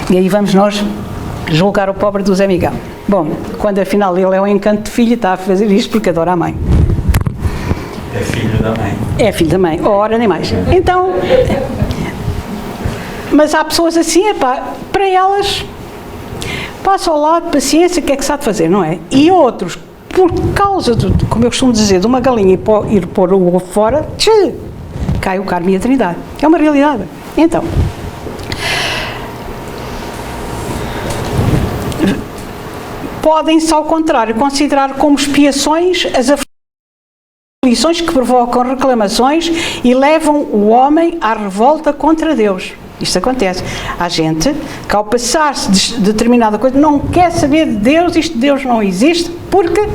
[SPEAKER 1] e aí vamos nós julgar o pobre do Zé Miguel. Bom, quando afinal ele é um encanto de filho e está a fazer isto porque adora a mãe.
[SPEAKER 2] É filho da mãe.
[SPEAKER 1] É filho da mãe, ora nem mais. Então, mas há pessoas assim, para elas, passa ao lado, paciência, o que é que se há de fazer, não é? E outros, por causa, como eu costumo dizer, de uma galinha ir pôr o ovo fora, cai o Carmo e a Trindade. É uma realidade. Então, podem-se, ao contrário, considerar como expiações as aflições que provocam reclamações e levam o homem à revolta contra Deus. Isto acontece. Há gente que, ao passar-se de determinada coisa, não quer saber de Deus, isto de Deus não existe, porque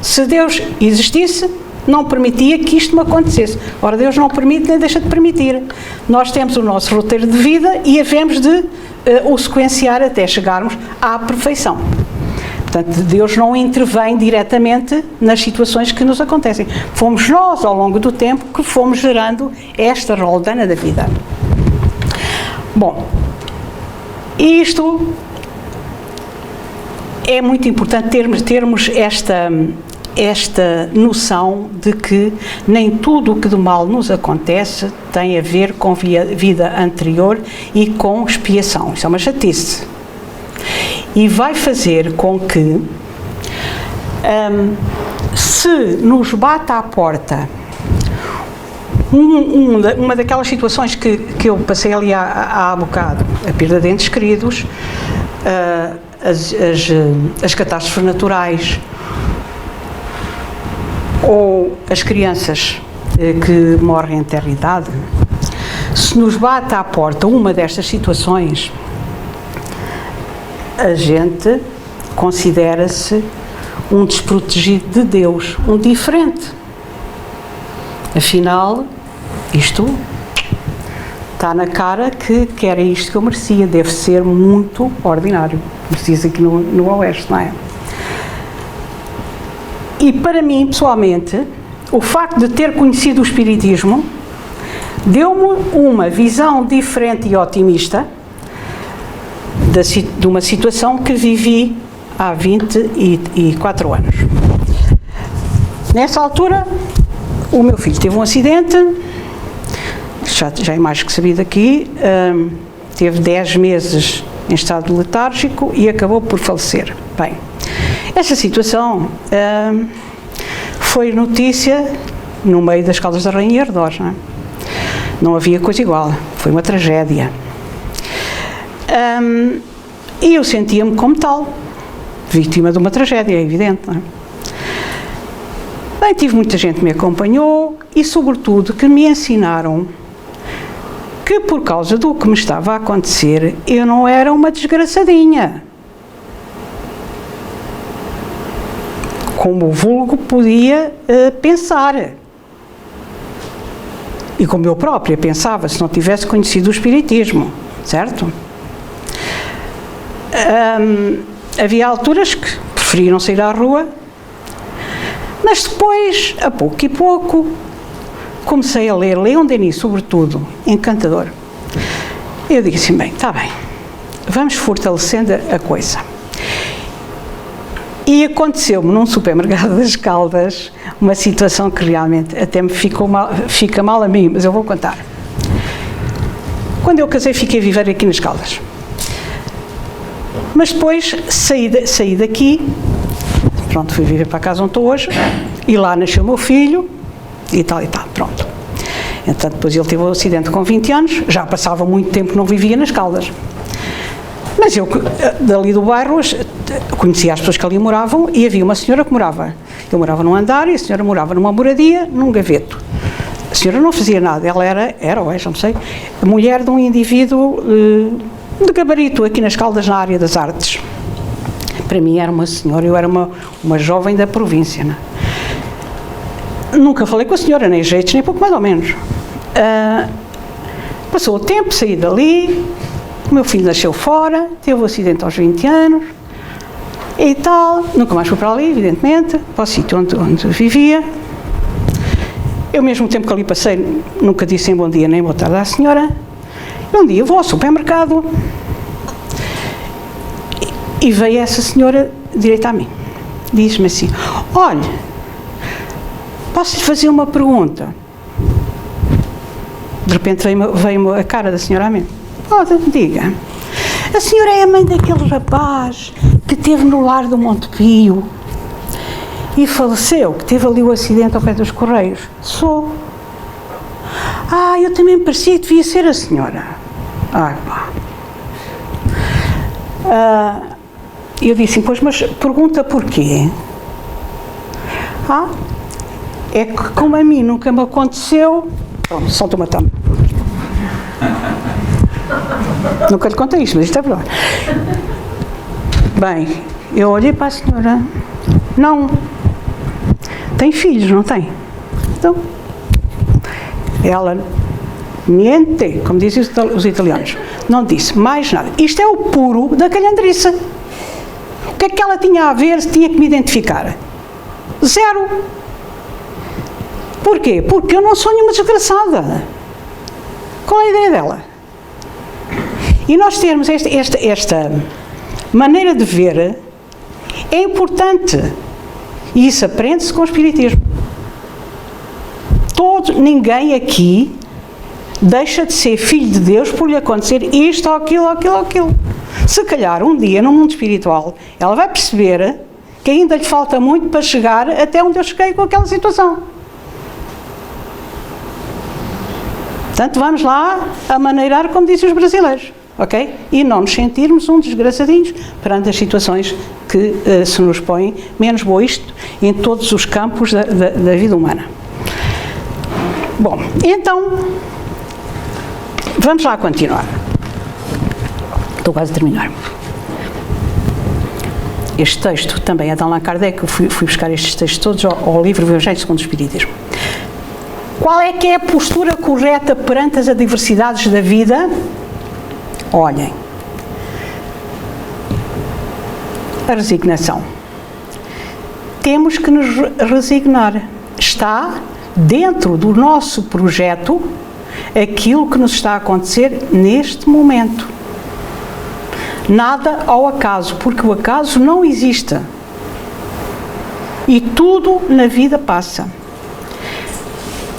[SPEAKER 1] se Deus existisse, não permitia que isto me acontecesse. Ora, Deus não permite nem deixa de permitir. Nós temos o nosso roteiro de vida e havemos de o sequenciar até chegarmos à perfeição. Portanto, Deus não intervém diretamente nas situações que nos acontecem. Fomos nós, ao longo do tempo, que fomos gerando esta roldana da vida. Bom, isto é muito importante termos esta noção de que nem tudo o que de mal nos acontece tem a ver com vida anterior e com expiação. Isso é uma chatice. E vai fazer com que, se nos bate à porta uma daquelas situações que eu passei ali há bocado, a perda de entes queridos, as catástrofes naturais, ou as crianças que morrem em tenra idade, se nos bate à porta uma destas situações, a gente considera-se um desprotegido de Deus, um diferente. Afinal, isto está na cara que era isto que eu merecia, deve ser muito ordinário, como se diz aqui no Oeste, não é? E para mim, pessoalmente, o facto de ter conhecido o Espiritismo deu-me uma visão diferente e otimista de uma situação que vivi há 24 anos. Nessa altura, o meu filho teve um acidente, já é mais que sabido aqui, teve 10 meses em estado letárgico e acabou por falecer. Bem, essa situação foi notícia no meio das Caldas da Rainha e Arredores, não é? Não havia coisa igual, foi uma tragédia. E eu sentia-me como tal, vítima de uma tragédia, é evidente, não é? Bem, tive muita gente que me acompanhou e, sobretudo, que me ensinaram que, por causa do que me estava a acontecer, eu não era uma desgraçadinha. como o vulgo podia pensar. E como eu própria pensava, se não tivesse conhecido o Espiritismo, certo? Havia alturas que preferia não sair à rua, mas depois, a pouco e pouco, comecei a ler Leon Denis, sobretudo, encantador. Eu digo assim, bem, está bem, vamos fortalecendo a coisa. E aconteceu-me num supermercado das Caldas uma situação que realmente até me fica mal a mim, mas eu vou contar. Quando eu casei, fiquei a viver aqui nas Caldas. Mas depois saí daqui, pronto, fui viver para a casa onde estou hoje, e lá nasceu o meu filho, e tal, pronto. Então, depois ele teve um acidente com 20 anos, já passava muito tempo que não vivia nas Caldas. Mas eu, dali do bairro, conhecia as pessoas que ali moravam, e havia uma senhora que morava. Eu morava num andar e a senhora morava numa moradia, num gaveto. A senhora não fazia nada, ela era ou é, já não sei, a mulher de um indivíduo de gabarito aqui nas Caldas, na área das artes. Para mim era uma senhora, eu era uma jovem da província, não é? Nunca falei com a senhora, nem jeitos, nem pouco mais ou menos. Passou o tempo, saí dali, o meu filho nasceu fora, teve um acidente aos 20 anos, e tal, nunca mais fui para ali, evidentemente, para o sítio onde vivia. Eu, mesmo tempo que ali passei, nunca disse nem bom dia nem boa tarde à senhora. E um dia vou ao supermercado e veio essa senhora direito a mim. Diz-me assim, olha, posso-lhe fazer uma pergunta? De repente veio a cara da senhora a mim. Pode, diga. A senhora é a mãe daquele rapaz que esteve no lar do Monte Pio e faleceu, que teve ali o acidente ao pé dos Correios. Sou. Eu também parecia que devia ser a senhora. Eu disse, pois, mas pergunta porquê? É que como a mim nunca me aconteceu... Pronto, solta uma tampa. Nunca lhe contei isto, mas isto é verdade. Bem, eu olhei para a senhora. Não. Tem filhos, não tem? Então, ela, niente, como dizem os italianos, não disse mais nada. Isto é o puro da calhandriça. O que é que ela tinha a ver se tinha que me identificar? Zero. Porquê? Porque eu não sou nenhuma desgraçada. Qual é a ideia dela? E nós termos esta maneira de ver é importante. E isso aprende-se com o Espiritismo. Ninguém aqui deixa de ser filho de Deus por lhe acontecer isto ou aquilo, ou aquilo, ou aquilo. Se calhar um dia no mundo espiritual ela vai perceber que ainda lhe falta muito para chegar até onde eu cheguei com aquela situação. Portanto, vamos lá a maneirar como dizem os brasileiros, ok? E não nos sentirmos uns desgraçadinhos perante as situações que se nos põem, menos boa isto, em todos os campos da vida humana. Bom, então, vamos lá continuar. Estou quase a terminar. Este texto também é de Allan Kardec, eu fui buscar estes textos todos ao livro Evangelho segundo o Espiritismo. Qual é que é a postura correta perante as adversidades da vida? Olhem, a resignação. Temos que nos resignar. Está dentro do nosso projeto aquilo que nos está a acontecer neste momento. Nada ao acaso, porque o acaso não existe. E tudo na vida passa.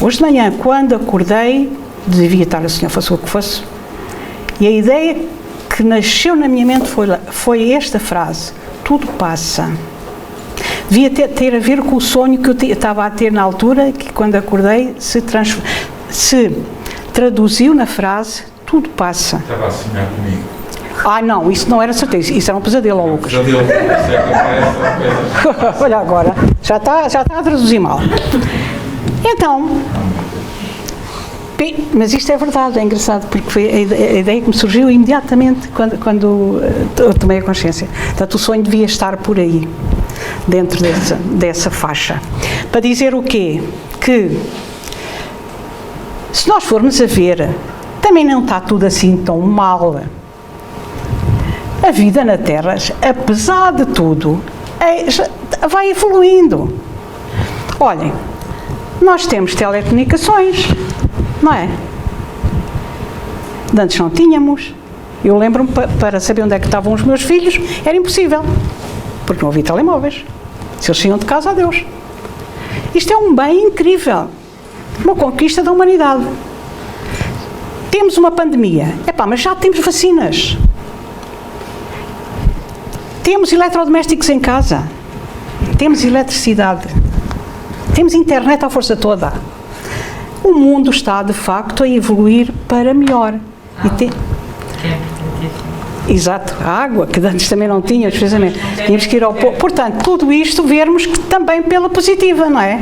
[SPEAKER 1] Hoje de manhã, quando acordei, devia estar a sonhar, fosse o que fosse, e a ideia que nasceu na minha mente foi esta frase: tudo passa. Devia ter a ver com o sonho que eu estava a ter na altura, que quando acordei se traduziu na frase: tudo passa.
[SPEAKER 2] Estava a sonhar comigo.
[SPEAKER 1] Não, isso não era certeza, isso era um pesadelo, ó Lucas.
[SPEAKER 2] Pesadelo,
[SPEAKER 1] Olha agora, já está a traduzir mal. Então, mas isto é verdade, é engraçado, porque foi a ideia que me surgiu imediatamente quando eu tomei a consciência. Portanto, o sonho devia estar por aí. dentro dessa faixa. Para dizer o quê? Que, se nós formos a ver, também não está tudo assim tão mal. A vida na Terra, apesar de tudo, vai evoluindo. Olhem, nós temos telecomunicações, não é? Antes não tínhamos. Eu lembro-me, para saber onde é que estavam os meus filhos, era impossível, porque não havia telemóveis. Se eles saíam de casa, adeus. Isto é um bem incrível, uma conquista da humanidade. Temos uma pandemia, mas já temos vacinas. Temos eletrodomésticos em casa, temos eletricidade, temos internet à força toda. O mundo está, de facto, a evoluir para melhor. Exato, a água, que antes também não tínhamos, precisamente. Tínhamos que ir ao povo. Portanto, tudo isto vermos que também pela positiva, não é?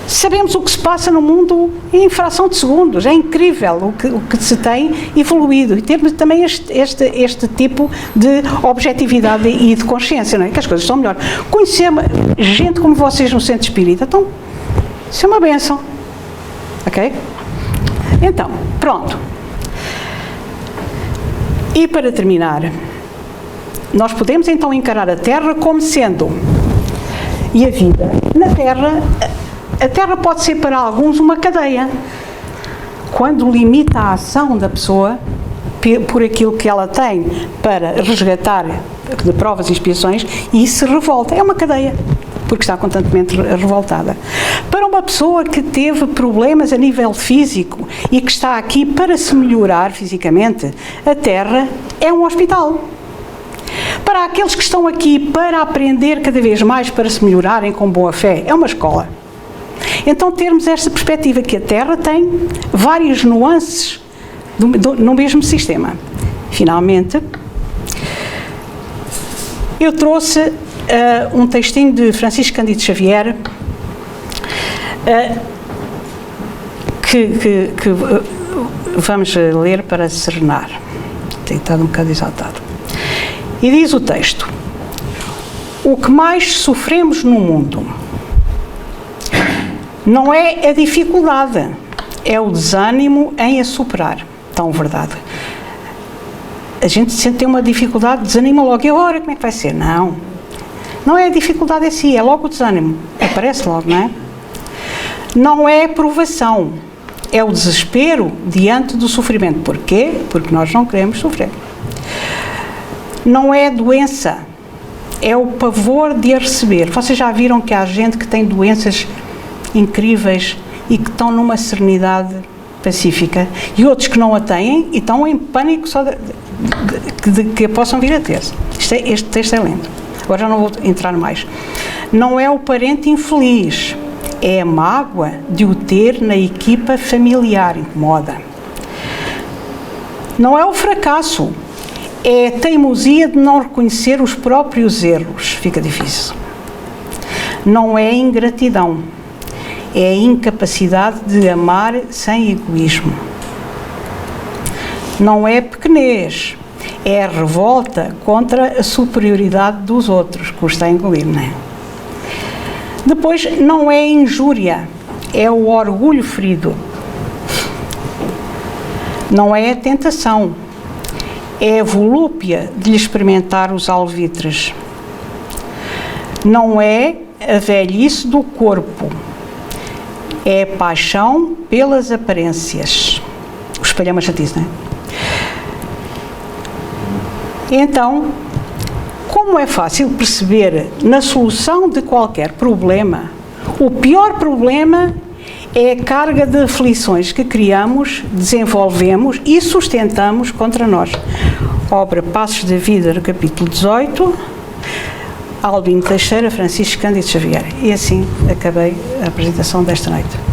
[SPEAKER 1] Sabemos o que se passa no mundo em fração de segundos. É incrível o que se tem evoluído. E temos também este tipo de objetividade e de consciência, não é? Que as coisas estão melhor. Conhecer gente como vocês no Centro Espírita, então, isso é uma bênção. Ok? Então, pronto. E para terminar, nós podemos então encarar a Terra como sendo, e a vida na Terra, a Terra pode ser para alguns uma cadeia, quando limita a ação da pessoa por aquilo que ela tem para resgatar de provas e expiações e se revolta. É uma cadeia, porque está constantemente revoltada. Para uma pessoa que teve problemas a nível físico e que está aqui para se melhorar fisicamente, a Terra é um hospital. Para aqueles que estão aqui para aprender cada vez mais para se melhorarem com boa fé, é uma escola. Então termos esta perspectiva que a Terra tem várias nuances no mesmo sistema. Finalmente, eu trouxe um textinho de Francisco Cândido Xavier que vamos ler para serenar. Tenho estado um bocado exaltado. E diz o texto: o que mais sofremos no mundo não é a dificuldade, é o desânimo em a superar. Tão verdade. A gente sente ter uma dificuldade, desanima logo. E agora, como é que vai ser? Não. Não é a dificuldade em si, é logo o desânimo. Aparece logo, não é? Não é a provação, é o desespero diante do sofrimento. Porquê? Porque nós não queremos sofrer. Não é a doença, é o pavor de a receber. Vocês já viram que há gente que tem doenças incríveis e que estão numa serenidade pacífica, e outros que não a têm e estão em pânico só de que a possam vir a ter. Este texto é lindo. Agora já não vou entrar mais. Não é o parente infeliz, é a mágoa de o ter na equipa familiar, incomoda. Não é o fracasso, é a teimosia de não reconhecer os próprios erros, fica difícil. Não é a ingratidão, é a incapacidade de amar sem egoísmo. Não é pequenez, é a revolta contra a superioridade dos outros, custa a engolir, não é? Depois, não é injúria, é o orgulho ferido. Não é a tentação, é a volúpia de lhe experimentar os alvitres. Não é a velhice do corpo, é a paixão pelas aparências. O espelho é uma chatice, não é? Então, como é fácil perceber na solução de qualquer problema, o pior problema é a carga de aflições que criamos, desenvolvemos e sustentamos contra nós. Obra Passos da Vida, no capítulo 18, Albino Teixeira, Francisco Cândido Xavier. E assim acabei a apresentação desta noite.